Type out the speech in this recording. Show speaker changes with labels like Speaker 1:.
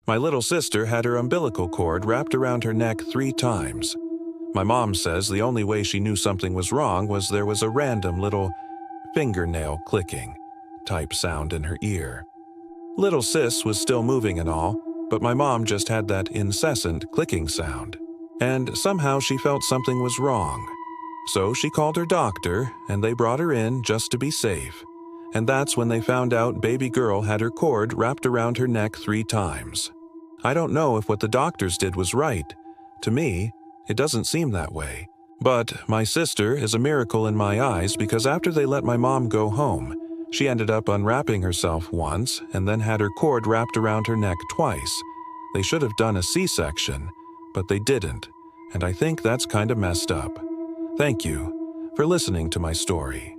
Speaker 1: My little sister had her umbilical cord wrapped around her neck 3 times. My mom says the only way she knew something was wrong was there was a random little fingernail clicking type sound in her ear. Little sis was still moving and all, but my mom just had that incessant clicking sound. And somehow she felt something was wrong. So she called her doctor, and they brought her in just to be safe. And that's when they found out baby girl had her cord wrapped around her neck 3 times. I don't know if what the doctors did was right. To me, it doesn't seem that way. But my sister is a miracle in my eyes because after they let my mom go home, she ended up unwrapping herself once and then had her cord wrapped around her neck twice. They should have done a C-section, but they didn't, and I think that's kind of messed up. Thank you for listening to my story.